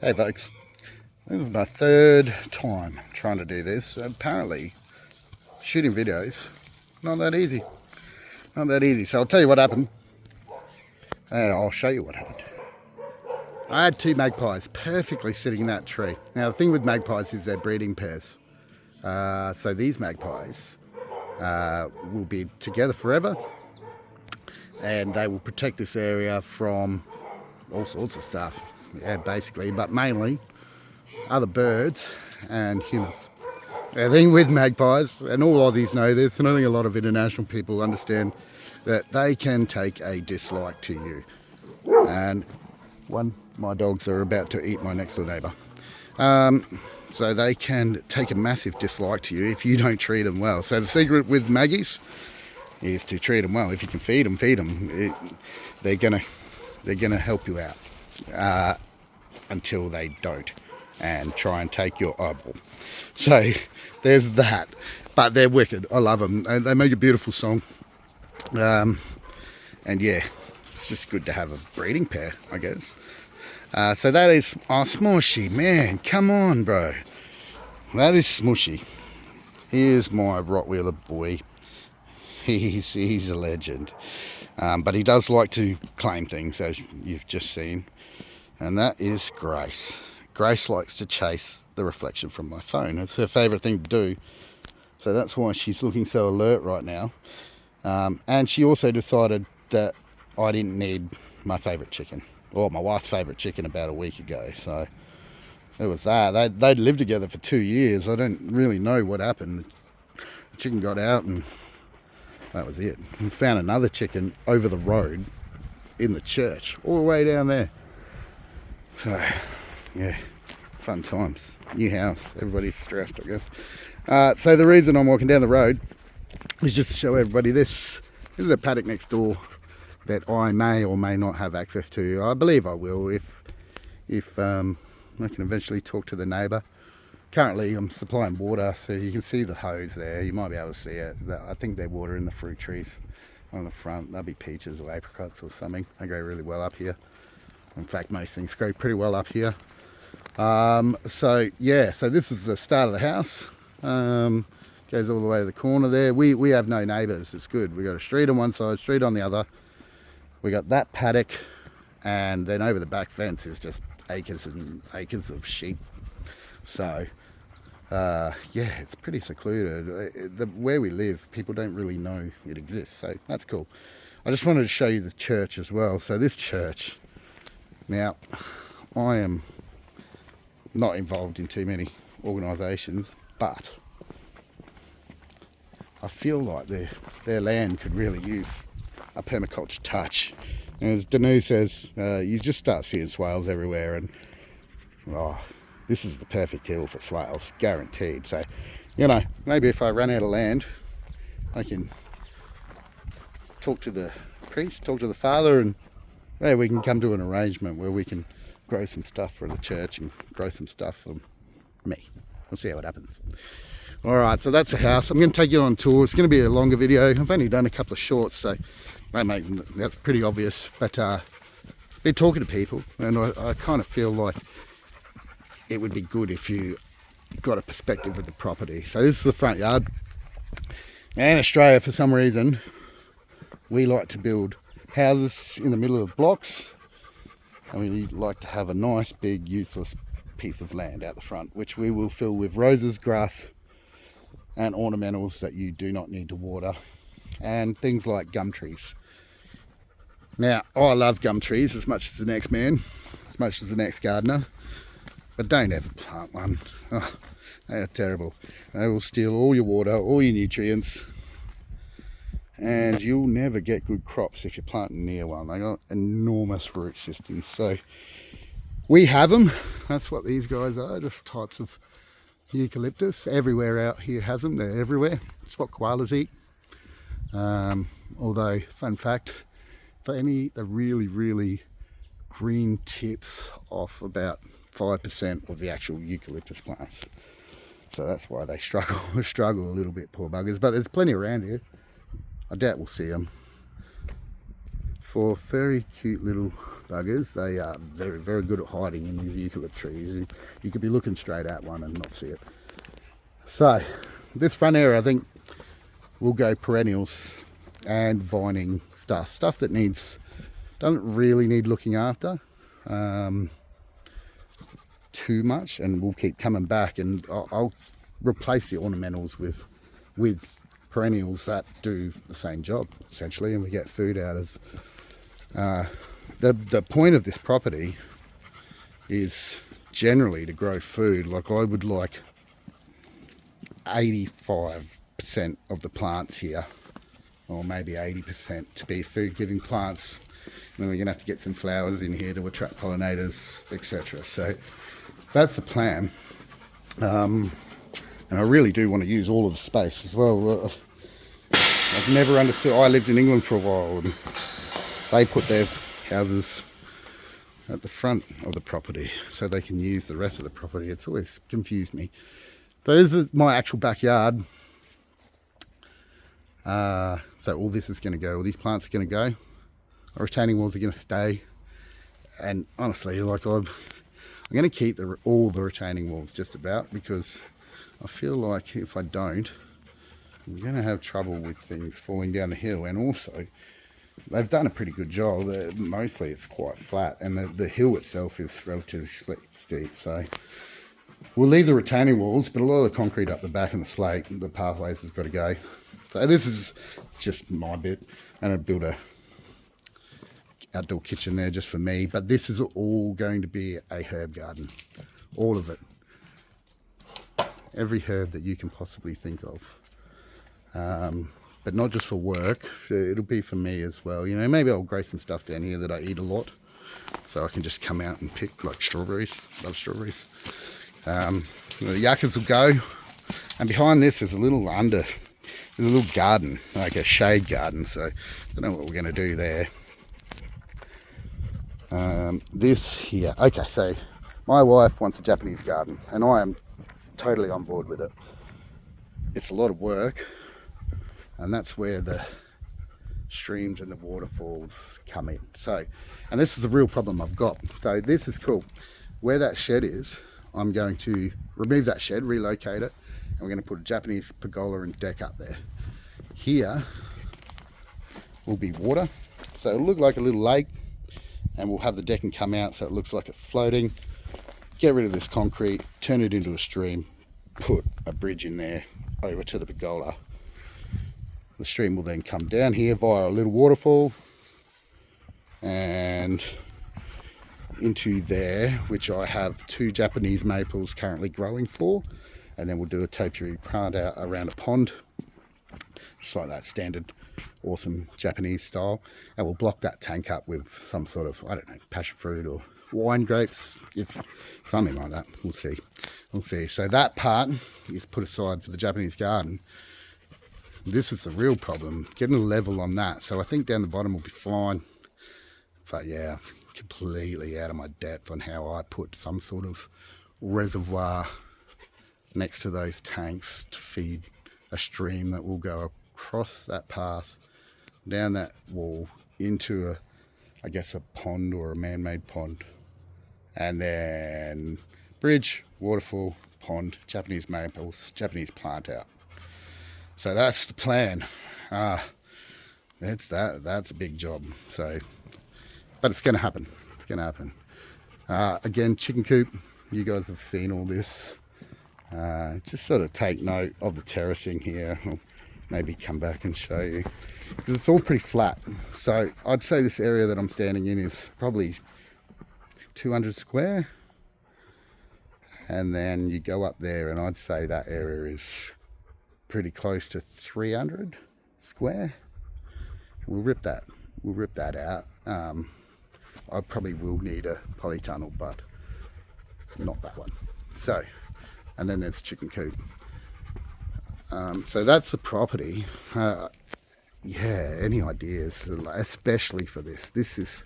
Hey folks, this is my third time trying to do this. Apparently, shooting videos, not that easy. Not that easy. So I'll tell you what happened, and I'll show you what happened. I had two magpies perfectly sitting in that tree. Now the thing with magpies is they're breeding pairs. So these magpies will be together forever, and they will protect this area from all sorts of stuff. Yeah, basically, but mainly other birds and humans. The thing with magpies, and all Aussies know this, and I think a lot of international people understand that they can take a dislike to you. And my dogs are about to eat my next door neighbour. So they can take a massive dislike to you if you don't treat them well. So the secret with maggies is to treat them well. If you can feed them. They're gonna help you out until they don't, and try and take your eyeball. So there's that. But they're wicked. I love them. And they make a beautiful song. And yeah, it's just good to have a breeding pair, I guess. So that is Smushy. Man, come on, bro. That is Smushy. Here's my Rottweiler boy. He's a legend. But he does like to claim things, as you've just seen. And that is Grace. Grace likes to chase the reflection from my phone. It's her favourite thing to do. So that's why she's looking so alert right now. And she also decided that I didn't need my favourite chicken, or my wife's favourite chicken, about a week ago. So it was that. They'd lived together for 2 years. I don't really know what happened. The chicken got out and that was it. We found another chicken over the road in the church, all the way down there. So, yeah, fun times. New house, everybody's stressed, I guess. So the reason I'm walking down the road is just to show everybody this. This is a paddock next door that I may or may not have access to. I believe I will if I can eventually talk to the neighbour. Currently I'm supplying water, so you can see the hose there. You might be able to see it. I think they're watering the fruit trees on the front. They'll be peaches or apricots or something. They grow really well up here. In fact, most things grow pretty well up here. So this is the start of the house. Goes all the way to the corner there. We have no neighbours. It's good. We got a street on one side, street on the other. We got that paddock, and then over the back fence is just acres and acres of sheep. So it's pretty secluded. Where we live, people don't really know it exists, so that's cool. I just wanted to show you the church as well. So this church. Now, I am not involved in too many organisations, but I feel like their land could really use a permaculture touch. And as Danu says, you just start seeing swales everywhere, and this is the perfect hill for swales, guaranteed. So, maybe if I run out of land, I can talk to the priest, talk to the father, and we can come to an arrangement where we can grow some stuff for the church and grow some stuff for me. We'll see how it happens. Alright, so that's the house. I'm going to take you on a tour. It's going to be a longer video. I've only done a couple of shorts, so that's pretty obvious. But been talking to people, and I kind of feel like it would be good if you got a perspective of the property. So this is the front yard. Now in Australia, for some reason, we like to build houses in the middle of blocks, and we like to have a nice big useless piece of land out the front, which we will fill with roses, grass and ornamentals that you do not need to water, and things like gum trees. Now I love gum trees as much as the next man, as much as the next gardener, but don't ever plant one. They are terrible. They will steal all your water, all your nutrients, and you'll never get good crops if you're planting near one. They got enormous root systems. So we have them. That's what these guys are, just types of eucalyptus. Everywhere out here has them. They're everywhere. It's what koalas eat. Although, fun fact, they only eat the really, really green tips off about 5% of the actual eucalyptus plants. So that's why they struggle a little bit, poor buggers. But there's plenty around here. I doubt we'll see them. 4 very cute little buggers. They are very, very good at hiding in these eucalypt trees. You could be looking straight at one and not see it. So this front area, I think we'll go perennials and vining stuff that doesn't really need looking after too much, and we'll keep coming back, and I'll replace the ornamentals with perennials that do the same job essentially, and we get food out of the point of this property is generally to grow food. Like I would like 85% of the plants here, or maybe 80%, to be food giving plants. And then we're gonna have to get some flowers in here to attract pollinators, etc. So that's the plan. And I really do want to use all of the space as well. I've never understood. I lived in England for a while, and they put their houses at the front of the property so they can use the rest of the property. It's always confused me. This is my actual backyard. So all this is going to go. All these plants are going to go. Our retaining walls are going to stay. And honestly, like I'm going to keep all the retaining walls just about, because I feel like if I don't, I'm going to have trouble with things falling down the hill. And also, they've done a pretty good job. Mostly it's quite flat, and the hill itself is relatively steep. So we'll leave the retaining walls, but a lot of the concrete up the back and the slate, the pathways has got to go. So this is just my bit, and I built a outdoor kitchen there just for me. But this is all going to be a herb garden, all of it. Every herb that you can possibly think of. But not just for work, it'll be for me as well. You know, maybe I'll grow some stuff down here that I eat a lot, so I can just come out and pick, like strawberries. Love strawberries. The yuccas will go, and behind this is a little garden, like a shade garden. So I don't know what we're going to do there. This here, okay, so my wife wants a Japanese garden, and I am totally on board with it. It's a lot of work, and that's where the streams and the waterfalls come in. So, and this is the real problem I've got. So this is cool. Where that shed is, I'm going to remove that shed, relocate it, and we're going to put a Japanese pergola and deck up there. Here will be water, so it'll look like a little lake, and we'll have the decking come out so it looks like it's floating. Get rid of this concrete, turn it into a stream, put a bridge in there over to the pergola. The stream will then come down here via a little waterfall and into there, which I have 2 Japanese maples currently growing for, and then we'll do a topiary plant out around a pond, just like that standard awesome Japanese style, and we'll block that tank up with some sort of, I don't know, passion fruit or wine grapes, if something like that. We'll see. So that part is put aside for the Japanese garden. This is the real problem, getting a level on that. So I think down the bottom will be fine, but yeah, completely out of my depth on how I put some sort of reservoir next to those tanks to feed a stream that will go across that path, down that wall, into I guess a pond or a man-made pond, and then bridge, waterfall, pond, Japanese maples, Japanese plant out. So that's the plan. That's a big job. So, but it's going to happen. It's going to happen. Again, chicken coop. You guys have seen all this. Just sort of take note of the terracing here. I'll maybe come back and show you, because it's all pretty flat. So I'd say this area that I'm standing in is probably 200 square, and then you go up there, and I'd say that area is pretty close to 300 square. We'll rip that out. I probably will need a polytunnel, but not that one. So, and then there's chicken coop. So that's the property. Yeah, any ideas, especially for this? This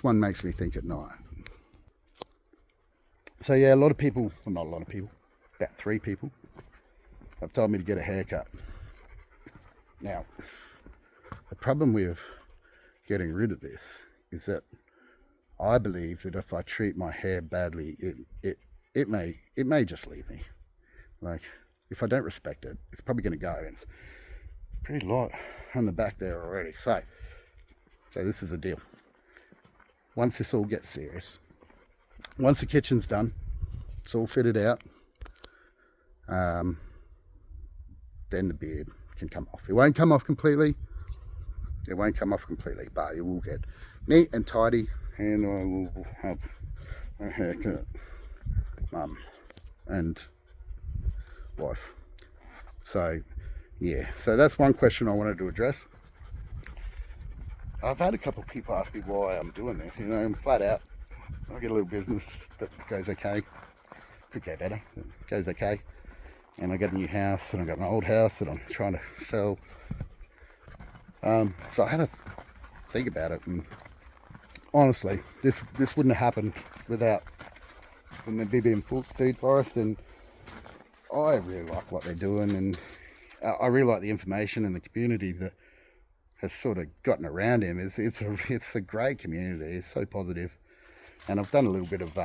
one makes me think at night. So yeah, a lot of people, well, not a lot of people, about 3 people have told me to get a haircut. Now, the problem with getting rid of this is that I believe that if I treat my hair badly, it may just leave me. Like, if I don't respect it, it's probably going to go. And it's pretty light on the back there already. So this is the deal. Once this all gets serious, once the kitchen's done, it's all fitted out, then the beard can come off. It won't come off completely. It won't come off completely, but it will get neat and tidy, and I will have a haircut, mum and wife. So yeah, so that's one question I wanted to address. I've had a couple of people ask me why I'm doing this. You know, I'm flat out. I get a little business that goes okay. Could go better. It goes okay. And I got a new house, and I got an old house that I'm trying to sell. So I had to think about it, and honestly, this wouldn't have happened without the BBM Food Forest, and I really like what they're doing, and I really like the information and the community that has sort of gotten around him. It's a great community. It's so positive, and I've done a little bit of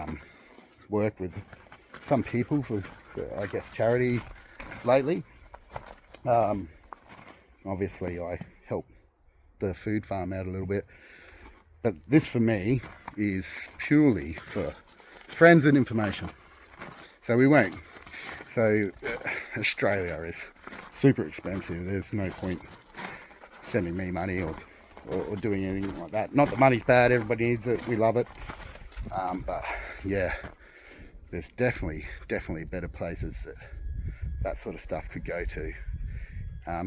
work with some people for I guess charity lately. Obviously, I help the food farm out a little bit, but this for me is purely for friends and information. So we won't. So Australia is super expensive. There's no point sending me money or doing anything like that. Not that money's bad. Everybody needs it. We love it. But yeah, there's definitely better places that sort of stuff could go to.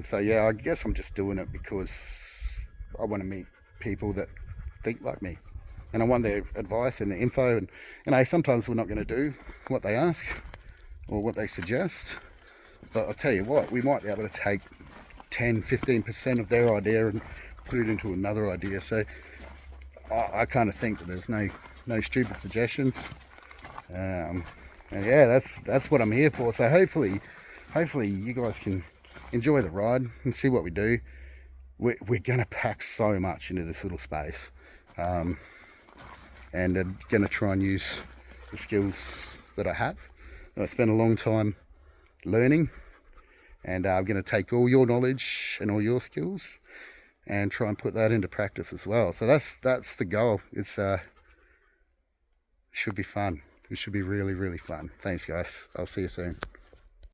So yeah, I guess I'm just doing it because I want to meet people that think like me, and I want their advice and their info. And you know, sometimes we're not going to do what they ask or what they suggest, but I'll tell you what, we might be able to take 10-15% of their idea and put it into another idea. So I kind of think that there's no stupid suggestions, and yeah, that's what I'm here for. So hopefully you guys can enjoy the ride and see what we do. We're gonna pack so much into this little space, and I'm gonna try and use the skills that I have. I spent a long time learning, and I'm going to take all your knowledge and all your skills and try and put that into practice as well. So that's the goal. It's should be fun. It should be really, really fun. Thanks, guys. I'll see you soon.